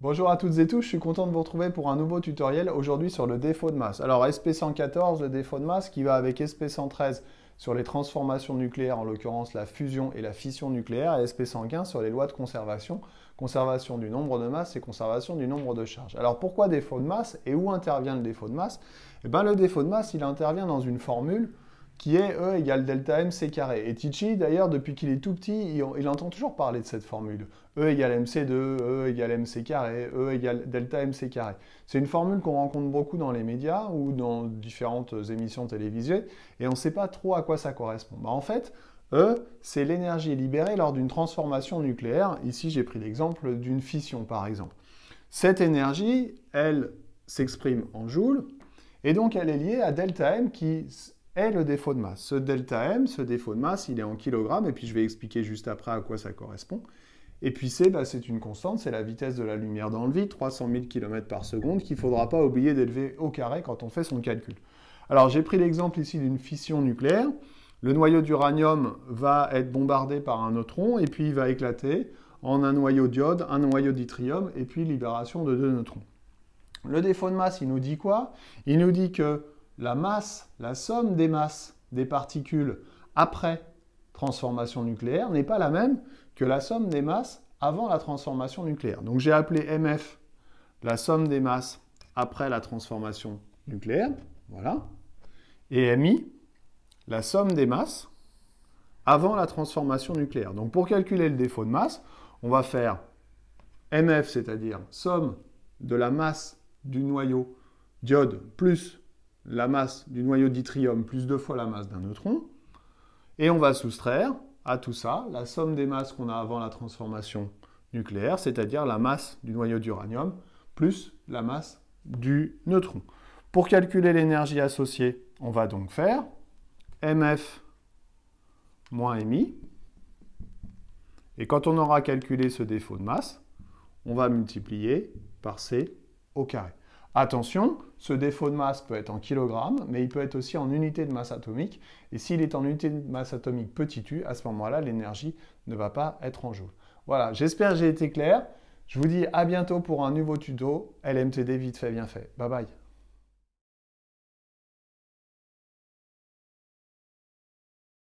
Bonjour à toutes et tous, je suis content de vous retrouver pour un nouveau tutoriel aujourd'hui sur le défaut de masse. Alors SP114, le défaut de masse qui va avec SP113 sur les transformations nucléaires, en l'occurrence la fusion et la fission nucléaire, et SP115 sur les lois de conservation, conservation du nombre de masse et conservation du nombre de charges. Alors pourquoi défaut de masse et où intervient le défaut de masse? Eh bien le défaut de masse, il intervient dans une formule qui est E égale delta m c carré. Et Tichy, d'ailleurs, depuis qu'il est tout petit, il entend toujours parler de cette formule. E égale mc2, E égale mc carré, E égale delta mc carré. C'est une formule qu'on rencontre beaucoup dans les médias ou dans différentes émissions télévisées, et on ne sait pas trop à quoi ça correspond. En fait, E, c'est l'énergie libérée lors d'une transformation nucléaire. Ici, j'ai pris l'exemple d'une fission, par exemple. Cette énergie, elle s'exprime en joules, et donc elle est liée à delta m qui est le défaut de masse. Ce delta m, ce défaut de masse, il est en kilogrammes, et puis je vais expliquer juste après à quoi ça correspond. Et puis C, c'est une constante, c'est la vitesse de la lumière dans le vide, 300 000 km par seconde, qu'il ne faudra pas oublier d'élever au carré quand on fait son calcul. Alors j'ai pris l'exemple ici d'une fission nucléaire. Le noyau d'uranium va être bombardé par un neutron, et puis il va éclater en un noyau d'iode, un noyau d'yttrium, et puis libération de 2 neutrons. Le défaut de masse, il nous dit quoi? Il nous dit que la masse, la somme des masses des particules après transformation nucléaire n'est pas la même que la somme des masses avant la transformation nucléaire. Donc j'ai appelé MF la somme des masses après la transformation nucléaire, voilà, et MI la somme des masses avant la transformation nucléaire. Donc pour calculer le défaut de masse, on va faire MF, c'est-à-dire somme de la masse du noyau d'iode plus la masse du noyau d'yttrium plus 2 fois la masse d'un neutron, et on va soustraire à tout ça la somme des masses qu'on a avant la transformation nucléaire, c'est-à-dire la masse du noyau d'uranium plus la masse du neutron. Pour calculer l'énergie associée, on va donc faire MF moins MI, et quand on aura calculé ce défaut de masse, on va multiplier par C au carré. Attention, ce défaut de masse peut être en kilogrammes, mais il peut être aussi en unité de masse atomique. Et s'il est en unité de masse atomique petit u, à ce moment-là, l'énergie ne va pas être en joules. Voilà, j'espère que j'ai été clair. Je vous dis à bientôt pour un nouveau tuto. LMTD vite fait, bien fait. Bye bye.